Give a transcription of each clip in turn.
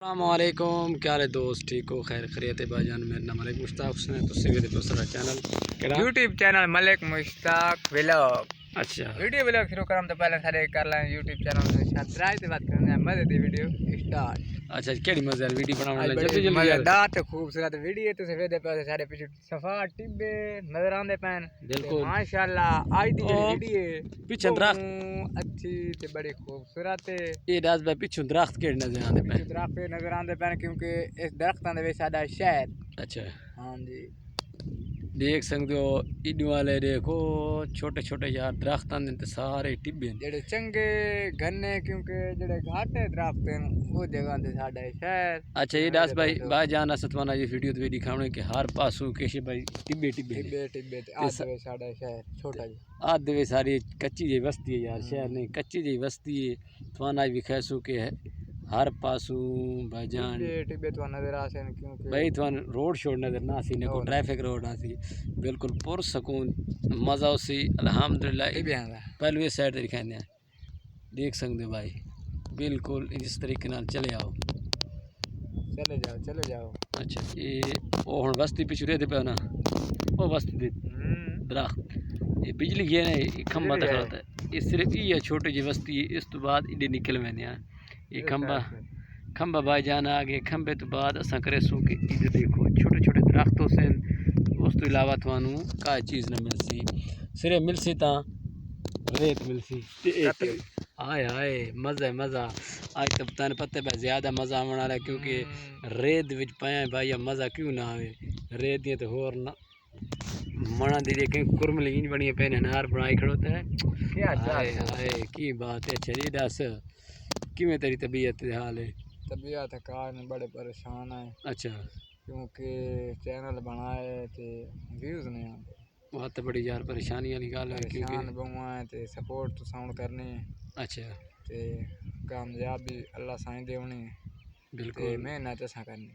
السلام علیکم، کیا حال ہے دوست؟ ٹھیک ہو؟ خیر خیریت ہے بھائی جان؟ میرا نام ملک مشتاق حسین ہے، تو میرے دوسرا چینل یوٹیوب چینل ملک مشتاق ولاگ۔ اچھا ویڈیو ولاگ شروع کرم تو پہلے سارے کر لیں یوٹیوب چینل کو سبسکرائب تے بات کرنا ہے مزے دی ویڈیو اسٹارٹ۔ اچھا کیڑی مزے والی ویڈیو بناون آج لگے بڑی جلدی جلدی یار، مزیدار تے خوبصورت ویڈیو تے ویدے پے سارے پیچھے صفا ٹبے نظر آندے پین بالکل ماشاءاللہ۔ آج دی او ویڈیو پیچھے درخت اچھی تے بڑی خوبصورت ہے۔ یہ دس بھائی پیچھے درخت کیڑے نظر آندے پے؟ درخت نظر آندے پین کیونکہ اس درختاں دے وچ ساڈا شہر۔ اچھا ہاں جی دیکھ سکتے ہو ایڈو والے دیکھو چھوٹے چھوٹے یار درخت آندے تے سارے ٹبے جڑے چنگے گھنے کیونکہ جڑے گھاٹے درخت ہیں وہ جگہ تے ساڈا شہر۔ اچھا یہ دس بھائی جان ستوانا یہ ویڈیو تے دکھاونے کہ ہر پاسوں کیش بھائی ٹبے ٹبے ٹبے ٹبے تے آج دے ساڈا شہر چھوٹا جی آج دے ساری کچی جی بستی ہے یار، شہر نہیں کچی جی بستی ہے۔ تھوانا بھی خیسو کہ ہے ہر پاسوں بھائی جان ٹبے ٹبے تو نظر آسن کیونکہ بھائی تھوان روڈ شوڈ نظر نہ سی، نہ کوئی ٹریفک روڈ نہ سی، بالکل پرسکون مزہ سی الحمدللہ۔ پہلو یہ سائڈ تے دکھانے ہیں دیکھ سکتے ہو بھائی، بالکل اس طریقے نال چلے آؤ، چلے جاؤ۔ اچھا یہ وہ ہن بستی پیچھے رہتے پہ نا، وہ بستی دے درخت یہ بجلی گیا نا، یہ کھمبا تک ہوتا ہے، یہ صرف یہ چھوٹی جی بستی ہے، اس تو بعد ایڈے نکل وینے ہیں یہ کھمبا بھائی جان آگے کھمبے تو بعد اساں کرے سو کہ ادھر دیکھو چھوٹے چھوٹے درخت سے اس تو علاوہ تھانوں کا چیز نہ ملسی، صرف ملسی تا ریت ملسی۔ آئے آئے مزہ مزہ آج تب تین پتے پہ زیادہ مزہ آنے والا ہے کیونکہ ریت وچ پائیں بھائی مزہ کیوں نہ آوے، ریت دیے تو ہور نہ منا دی دیکھیں کرملی انج بنی پہ نہار بنائی کھڑوتا ہے۔ آئے آئے کی بات ہے چلی دس کیویں تیری طبیعت حال ہے؟ طبیعت کار میں بڑے پریشان ہیں۔ اچھا کیونکہ چینل بنائے تے ویوز نہیں آتے، بہت بڑی یار پریشانی والی گل ہے کیونکہ پریشان بہواں ہیں تے سپورٹ تو ساؤنڈ کرنی ہے۔ اچھا تے کامیابی اللہ سائیں دیونی ہے، بالکل محنت اساں کرنی،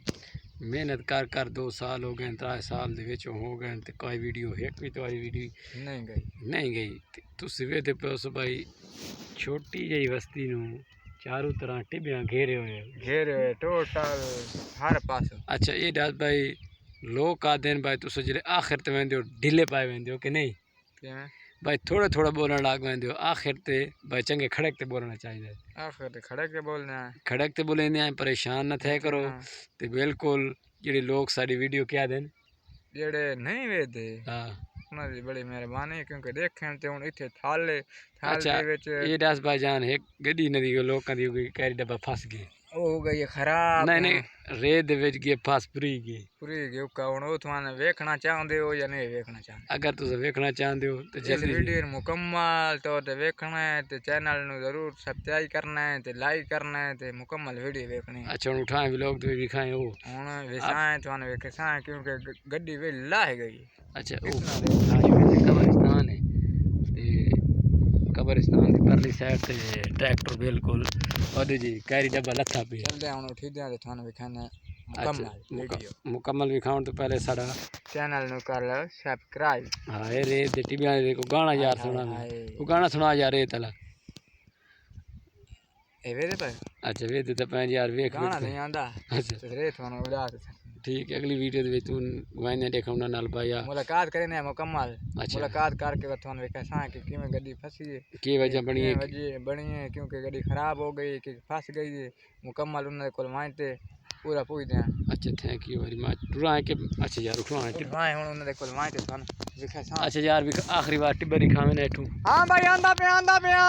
محنت کر کر 2 سال ہو گئے 3 سال دے وچ ہو گئے تے کوئی ویڈیو ایک بھی تمہاری ویڈیو نہیں گئی۔ تسی ویدے پے اس بھائی چھوٹی جہی بستی نو چاروں طرح ٹبیاں گھیرے ہوئے ٹوٹل ہر پاس۔ اچھا یہ دس بھائی لوگ آدھے بھائی تس جی آخر تے ویندے ہو ڈھلے پائے ویندے ہو کہ نہیں بھائی تھوڑا تھوڑا بولنا لگ ویندے ہو، آخر تے بھائی چنگے کھڑک تے بولنا چاہیے، آخر تے کھڑک تے بولنا ہے، کھڑک تے بولنے ہیں، پریشان نہ تھے کرو تے بالکل جڑے لوگ ساری ویڈیو کیا دین جڑے نہیں ویدے انہاں دی بڑی مہربانی کیونکہ دیکھیں تے ہن ایتھے تھالے اچھا یہ دس بھائی جان ایک گڈی ندی لوکاں دی کیری ڈبہ پھس گئے او ہو گئی خراب، نہیں ریت دے وچ گئے پھس پری گئے ہن او تھاں ویکھنا چاہندے ہو یا نہیں ویکھنا چاہندے؟ اگر تساں ویکھنا چاہندے ہو تے اس ویڈیو مکمل طور تے ویکھنا ہے تے چینل نو ضرور سبسکرائب کرنا ہے تے لائک کرنا ہے تے مکمل ویڈیو ویکھنی ہے۔ اچھا ہن اٹھائیں ولاگ تے دکھائیں او ہن وسائیں تھاں ویکھساں کیونکہ گڈی وی لاہ گئی۔ اچھا او قبرستان ہے تے قبرستان دی پرلی سائڈ تے ٹریکٹر بالکل اودے جی کیری ڈبہ لتھا پیا چلدے ہن اٹھی دے تے تھانوں وکھانا مکمل وکھاؤن تو پہلے ساڈا چینل نو کر لو سبسکرائب۔ ہاں ریت دے ٹبیاں دے کو گانا یار سنا، وہ گانا سنا یار ریت والا اے ویدے پے۔ اچھا ویدے تے پین یار ویکھ گانا نہیں آندا، اچھا ریت تھانوں اڑا کے ٹھیک ہے اگلی ویڈیو دے وچ تو وائنے دیکھاؤنا نال بھائی ملاقات کرنے مکمل ملاقات کر کے تھانوں وکھاساں کہ کیویں گڈی پھسی ہے، کی وجہ بنی ہے کیونکہ گڈی خراب ہو گئی کہ پھس گئی ہے، مکمل انہاں دے کول وائن تے پورا پوچھ دیاں۔ اچھا تھینک یو ویری مچ ٹرائیں کہ اچھا یار اٹھوائیں ہن انہاں دے کول وائن تے تھانوں وکھاساں۔ اچھا یار آخری بار ٹبر کھاویں نے اٹھوں ہاں بھائی آندا پیا